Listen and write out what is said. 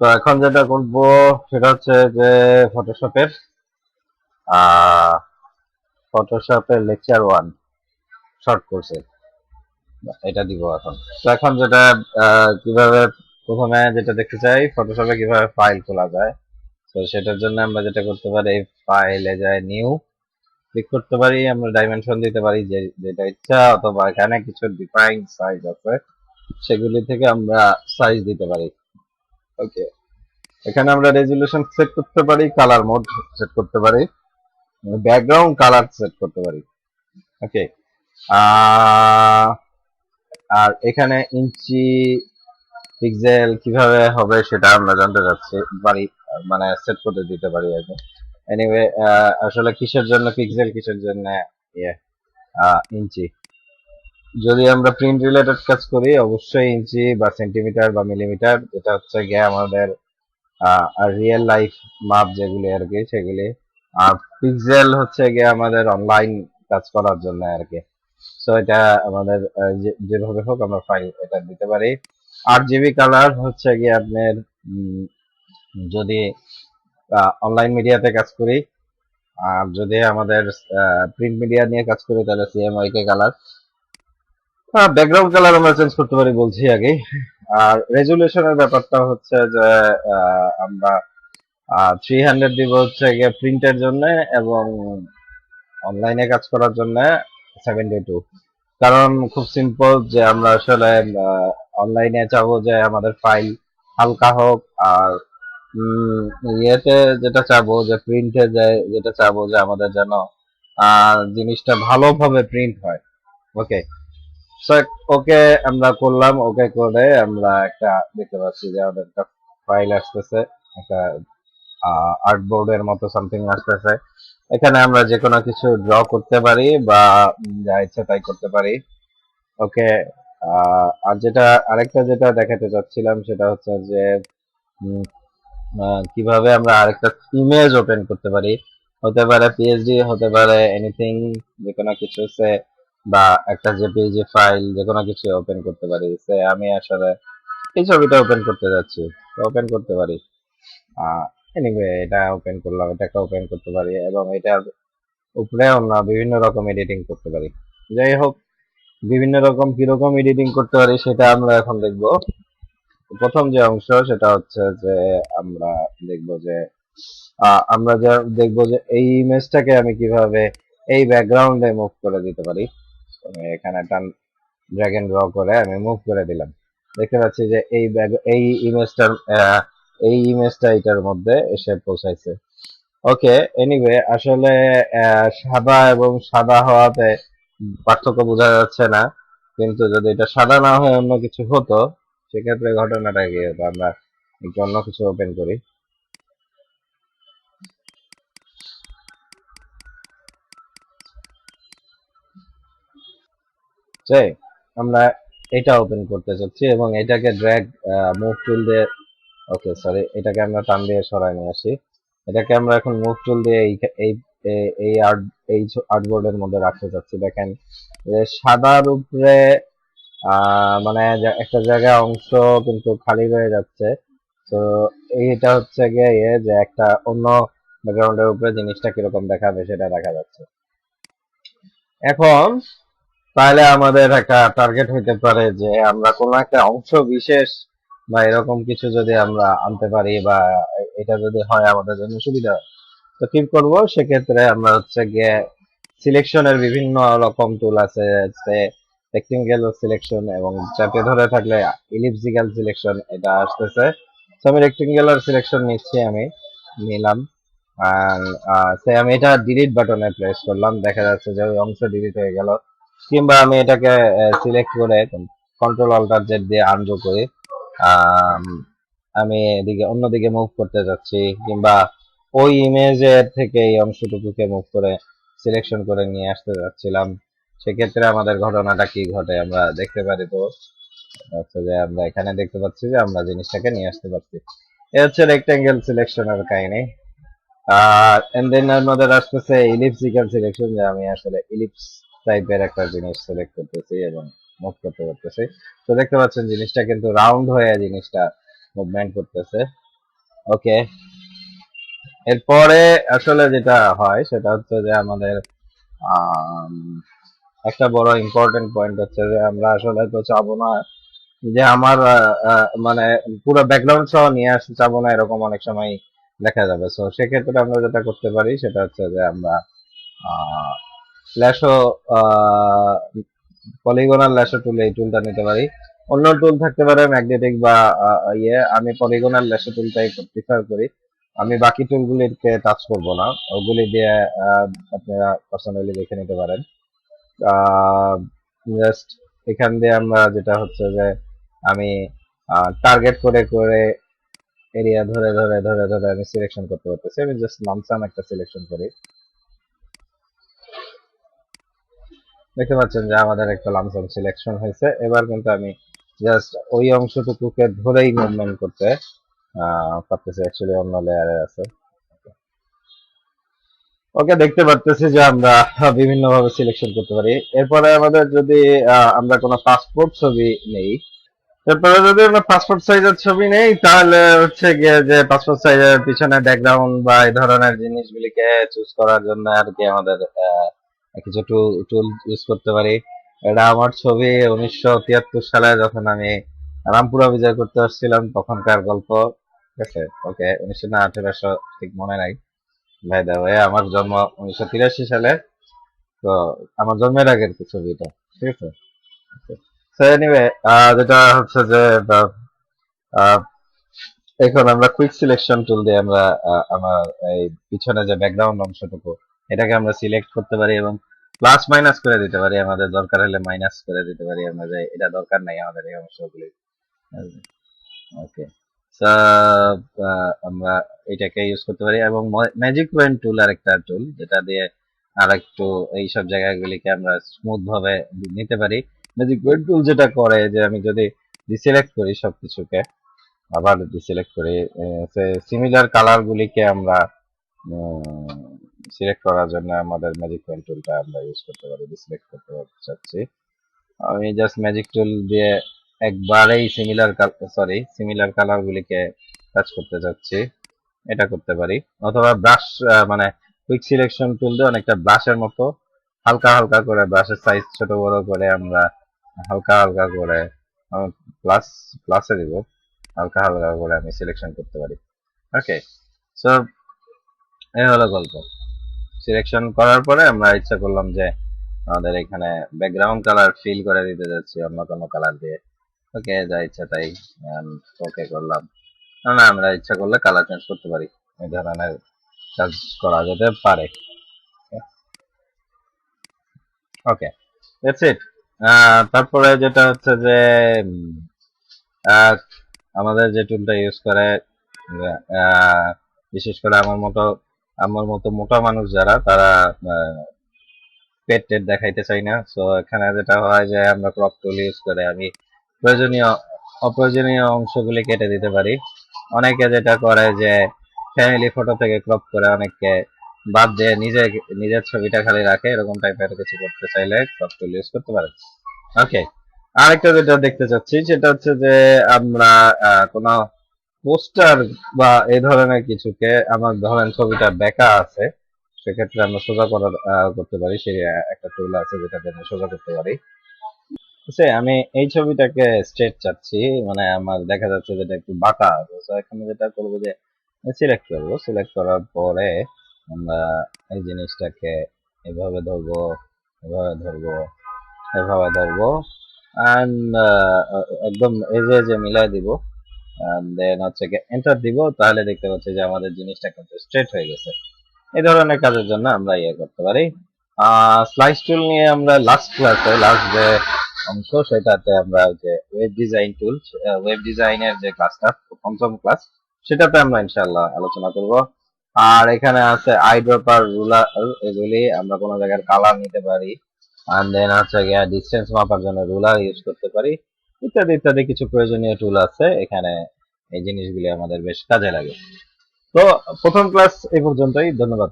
তো এখন যেটা করবো সেটা হচ্ছে যে ফটোশপের ফটোশপের লেকচার 1 শর্ট কোর্সে এটা দিব এখন। তো এখন যেটা কিভাবে প্রথমে যেটা দেখতে চাই ফটোশপে কিভাবে ফাইল খোলা যায়। তো সেটার জন্য আমরা যেটা করতে পারি, ফাইলে যায় নিউ ক্লিক করতে পারি, আমরা ডাইমেনশন দিতে পারি যে যেটা ইচ্ছা, অথবা এখানে কিছু ডিফাইন সাইজ আছে সেগুলি থেকে আমরা সাইজ দিতে পারি। ওকে, এখানে আমরা রেজুলেশন সেট করতে পারি, কালার মোড সেট করতে পারি, ব্যাকগ্রাউন্ড কালার সেট করতে পারি। ওকে, আর এখানে ইঞ্চি পিক্সেল কিভাবে হবে সেটা আমরা জানতে চাচ্ছি পারি, মানে সেট করতে দিতে পারি আর কি। এনিওয়ে, আসলে কিসের জন্য পিক্সেল, কিসের জন্য ইয়ে ইঞ্চি। যদি আমরা প্রিন্ট রিলেটেড কাজ করি অবশ্যই ইঞ্চি বা সেন্টিমিটার বা মিলিমিটার, যেটা হচ্ছে গিয়ে আমাদের রিয়েল লাইফ মাপ যেগুলি আর কি সেগুলি। আর পিক্সেল হচ্ছে গিয়ে আমাদের অনলাইন কাজ করার জন্য আর কি। সো এটা আমাদের যেভাবে হোক আমরা ফাইল এটা দিতে পারি। 8 জিবি কালার হচ্ছে গিয়ে আপনার যদি অনলাইন মিডিয়াতে কাজ করি, আর যদি আমাদের প্রিন্ট মিডিয়া নিয়ে কাজ করি তাহলে সিএমওয়াইকে কালার। ব্যাকগ্রাউন্ড কালার আমরা চেঞ্জ করতে পারি বলছি আগে। আর রেজুলেশনের ব্যাপারটা হচ্ছে যে আমরা 300 দিব হচ্ছে গিয়ে প্রিন্টের জন্য, এবং অনলাইনে কাজ করার জন্য 72। কারণ খুব সিম্পল যে আমরা আসলে অনলাইনে চাবো যে আমাদের ফাইল হালকা হোক, আর ইয়েতে যেটা চাবো যে প্রিন্টে যেটা চাবো যে আমাদের যেন জিনিসটা ভালোভাবে প্রিন্ট হয়। ওকে, সো ওকে আমরা করলাম, ওকে করে আমরা একটা দেখতে পাচ্ছি যে আমাদের একটা ফাইল আসতেছে, একটা আর্টবোর্ডের মতো সামথিং আসতেছে। এখানে আমরা যে কোনো কিছু ড্র করতে পারি বা যা ইচ্ছা তাই করতে পারি। ওকে, আর যেটা আরেকটা যেটা দেখাতে চাচ্ছিলাম সেটা হচ্ছে যে উম, কিভাবে আমরা আরেকটা ইমেজ ওপেন করতে পারি। হতে পারে পিএসডি, হতে পারে এনিথিং, যে কোনো কিছু সে, বা একটা জেপিইজি ফাইল, যে কোনো কিছু ওপেন করতে পারি। সে আমি আসলে এই ছবিটা ওপেন করতে যাচ্ছি, ওপেন করতে পারি। এনিওয়ে, এটা ওপেন করলাম, এটাকে ওপেন করতে পারি, এবং এটার উপরে আমরা বিভিন্ন রকম এডিটিং করতে পারি। যাই হোক, বিভিন্ন রকম কিরকম এডিটিং করতে পারি সেটা আমরা এখন দেখব। প্রথম যে অংশ সেটা হচ্ছে যে আমরা দেখব যে আমরা যা দেখব যে এই ইমেজটাকে আমি কিভাবে এই ব্যাকগ্রাউন্ডে মুভ করে দিতে পারি। আমি এখানে টান ড্র্যাগ এন্ড ড্র করে আমি মুভ করে দিলাম। দেখতে পাচ্ছি যে এই ইমেজটার এই ইমেজটা এটার মধ্যে এসে পৌঁছাইছে। ওকে, এনিওয়ে, আসলে সাদা এবং সাদা হওয়াতে পার্থক্য বোঝা যাচ্ছে না, কিন্তু যদি এটা সাদা না হয়ে অন্য কিছু হতো সেক্ষেত্রে ঘটনাটা কি হতো। আমরা একটু অন্য কিছু ওপেন করি। চাই, আমরা এটা ওপেন করতে চাচ্ছি এবং এটাকে ড্র্যাগ মুভ টুল দিয়ে, ওকে সরি, এটাকে আমরা টান দিয়ে সরাই নিয়ে আসি। এটাকে আমরা এখন মুভ টুল দিয়ে এই এই আর্ট এই আর্টবোর্ডের মধ্যে রাখতে চাচ্ছি। দেখেন যে সাদার উপরে মানে একটা জায়গা অংশ কিন্তু খালি রয়ে যাচ্ছে। তো এইটা হচ্ছে গিয়ে যে একটা অন্য ব্যাকগ্রাউন্ডের উপরে জিনিসটা কিরকম দেখাবে সেটা দেখা যাচ্ছে এখন। তাহলে আমাদের একটা টার্গেট হইতে পারে যে আমরা কোনো একটা অংশ বিশেষ বা এরকম কিছু যদি আমরা আনতে পারি, বা এটা যদি হয় আমাদের জন্য সুবিধা হয়। তো কি করব, সেক্ষেত্রে আমরা হচ্ছে গিয়ে সিলেকশনের বিভিন্ন রকম টুল আছে, রেক্টেঙ্গেল সিলেকশন এবং চাপে ধরে থাকলে ইলিপসিক্যাল সিলেকশন এটা আসতেছে। তো আমি রেক্টেঙ্গুলার সিলেকশন নিচ্ছি, আমি নিলাম। আর আমি এটা ডিলিট বাটনে প্রেস করলাম, দেখা যাচ্ছে যে ওই অংশ ডিলিট হয়ে গেল। কিংবা আমি এটাকে সিলেক্ট করে কন্ট্রোল অল্টার জেড দিয়ে আনডু করি, আম, আমি এদিকে অন্যদিকে মুভ করতে যাচ্ছি, কিংবা ওই ইমেজের থেকে এই অংশটুকুকে মুভ করে সিলেকশন করে নিয়ে আসতে যাচ্ছিলাম। সেক্ষেত্রে আমাদের ঘটনাটা কি ঘটে আমরা দেখতে পারি। তো হচ্ছে যে আমরা এখানে দেখতে পাচ্ছি যে আমরা জিনিসটাকে নিয়ে আসতে পারছি। এ হচ্ছে রেক্টেঙ্গেল সিলেকশনের কাহিনী। আর এন্ড দেন আমাদের আসতেছে ইলিপসিক্যাল সিলেকশন, যে আমি আসলে ইলিপস টাইপের একটা জিনিস সিলেক্ট করতেছি এবং মুভ করতে পারতেছি। তো দেখতে পাচ্ছেন জিনিসটা কিন্তু রাউন্ড হয়ে জিনিসটা মুভমেন্ট করতেছে। ওকে, এরপরে আসলে যেটা হয় সেটা হচ্ছে যে আমাদের আম, একটা বড় ইম্পর্টেন্ট পয়েন্ট হচ্ছে যে আমরা আসলে তো চাবো না যে আমার মানে পুরো ব্যাকগ্রাউন্ড সহ নিয়ে আসতে চাবো না, এরকম অনেক সময় দেখা যাবে। সো সেক্ষেত্রে আমরা যেটা করতে পারি সেটা হচ্ছে যে আমরা ল্যাশো পলিগনাল ল্যাশো টুল, এই টুলটা নিতে পারি। অন্য টুল থাকতে পারে ম্যাগনেটিক বা আমি পলিগনাল ল্যাশো টুলটাই প্রিফার করি। আমি বাকি টুলগুলিকে টাচ করব না, ওগুলি দিয়ে আপনারা পার্সোনালি দেখে নিতে পারেন। জাস্ট এখান দিয়ে আমরা যেটা হচ্ছে যে আমি টার্গেট করে করে এরিয়া ধরে ধরে ধরে ধরে আমি সিলেকশন করতে পারতেছি। আমি জাস্ট লামসাম একটা সিলেকশন করি, দেখতে পাচ্ছেন যে আমাদের একটা লামসাম সিলেকশন হয়েছে। এবার কিন্তু আমি জাস্ট ওই অংশটুকুকে ধরেই মুভমেন্ট করতে পারতেছি, অ্যাকচুয়ালি অন্য লেয়ারে আছে। ওকে, দেখতে পারতেছি যে আমরা বিভিন্ন ভাবে সিলেকশন করতে পারি। এরপরে আমাদের যদি আমরা কোনো পাসপোর্ট ছবি নেই, এরপরে যদি আমরা পাসপোর্ট সাইজের ছবি নেই, তাহলে হচ্ছে গিয়ে যে পাসপোর্ট সাইজের পিছনে ব্যাকগ্রাউন্ড বা এই ধরনের জিনিসগুলিকে চুজ করার জন্য আর কি আমাদের কিছু টুল ইউজ করতে পারি। এটা আমার ছবি 1973 সালে যখন আমি রামপুরা বিজয় করতে আসছিলাম তখনকার গল্প, ঠিক আছে। ওকে, 1900 না 1800 ঠিক মনে নাই ভাই দা ভাই, আমার জন্ম 1983 সালে। তো আমার জন্মের আগের কি ছবিটা, ঠিক আছে। সো এনিওয়ে, যেটা হচ্ছে যে আহ, এখন আমরা কুইক সিলেকশন টুল দিয়ে আমরা আমার এই পিছনে যে ব্যাকগ্রাউন্ড অংশটুকু এটাকে আমরা সিলেক্ট করতে পারি এবং প্লাস মাইনাস করে দিতে পারি। আমাদের দরকার হলে মাইনাস করে দিতে পারি আমরা, যে এটা দরকার নাই আমাদের এই অংশগুলি। ওকে, আমরা এটাকে ইউজ করতে পারি। এবং ম্যাজিক পয়েন্ট টুল আর একটা টুল, যেটা দিয়ে আর একটু এইসব জায়গাগুলিকে আমরা স্মুথ ভাবে নিতে পারি। ম্যাজিক পয়েন্ট টুল যেটা করে যে আমি যদি ডিসিলেক্ট করি সবকিছুকে, আবার ডিসিলেক্ট করি, সিমিলার কালার গুলিকে আমরা সিলেক্ট করার জন্য আমাদের ম্যাজিক পয়েন্ট টুলটা আমরা ইউজ করতে পারি। ডিসিলেক্ট করতে চাচ্ছি, আমি জাস্ট ম্যাজিক টুল দিয়ে একবারেই সিমিলার কালার গুলিকে টাচ করতে চাচ্ছি, এটা করতে পারি। অথবা ব্রাশ, মানে কুইক সিলেকশন টুল দিয়ে অনেকটা ব্রাশের মতো হালকা হালকা করে ব্রাশের সাইজ ছোট বড় করে আমরা হালকা হালকা করে প্লাস প্লাসে দিব, হালকা হালকা করে আমি সিলেকশন করতে পারি। ওকে, সো এই হলো গল্প। সিলেকশন করার পরে আমরা ইচ্ছা করলাম যে আমাদের এখানে ব্যাকগ্রাউন্ড কালার ফিল করে দিতে যাচ্ছি অন্য কোনো কালার দিয়ে। ওকে, যা ইচ্ছা তাই ওকে করলাম। না, আমরা ইচ্ছা করলে কালার চেঞ্জ করতে পারি, এই ধরনের কাজ করা যেতে পারে। ওকে, দ্যাটস ইট। তারপরে যেটা হচ্ছে যে আহ, আমাদের যে টুলটা ইউজ করে বিশেষ করে আমার মতো মোটা মানুষ যারা, তারা পেট টেট দেখাইতে চাই না। সো এখানে যেটা হয় যে আমরা ক্রপ টুল ইউজ করে আমি প্রয়োজনীয় অপ্রয়োজনীয় অংশগুলি কেটে দিতে পারি। অনেকে যেটা করে যে ফ্যামিলি ফটো থেকে ক্রপ করে অনেককে বাদ দিয়ে নিজের ছবিটা খালি রাখে, এরকম টাইপের কিছু করতে চাইলে ক্রপ টুল ইউজ করতে পারেন। ওকে, আরেকটা যেটা দেখতে চাচ্ছি সেটা হচ্ছে যে আমরা কোনো পোস্টার বা এই ধরনের কিছুকে, আমার ধরেন ছবিটা বেঁকা আছে, সেক্ষেত্রে আমরা সোজা করতে পারি। সেই একটা টুল আছে যেটা দিয়ে আমরা সোজা করতে পারি। বুঝছে, আমি এই ছবিটাকে স্ট্রেট চাচ্ছি, মানে আমার দেখা যাচ্ছে যেটা একটু বাঁকা আছে। তো এখানে যেটা করবো যে সিলেক্ট করবো, সিলেক্ট করার পরে আমরা এই জিনিসটাকে এভাবে ধরবো, এভাবে ধরবো, এভাবে ধরবো, অ্যান্ড একদম যে মিলাই দিব, দেন হচ্ছে এন্টার দিব, তাহলে দেখতে পাচ্ছি যে আমাদের জিনিসটা কিন্তু স্ট্রেট হয়ে গেছে। এই ধরনের কাজের জন্য আমরা ইয়ে করতে পারি। স্লাইস টুল নিয়ে আমরা লাস্ট যে অংশ সেটাতে আমরা যে ওয়েব ডিজাইন টুল, ওয়েব ডিজাইনের যে ক্লাসটা, পঞ্চম ক্লাস, সেটাতে আমরা ইনশাআল্লাহ আলোচনা করব। আর এখানে আছে আইড্রপার, রুলার, এগুলি আমরা কোনো জায়গার কালার নিতে পারি। আর দেন হচ্ছে গিয়ে ডিস্টেন্স মাপার জন্য রুলার ইউজ করতে পারি, ইত্যাদি ইত্যাদি কিছু প্রয়োজনীয় টুল আছে এখানে। এই জিনিসগুলি আমাদের বেশ কাজে লাগে। তো প্রথম ক্লাস এই পর্যন্তই, ধন্যবাদ।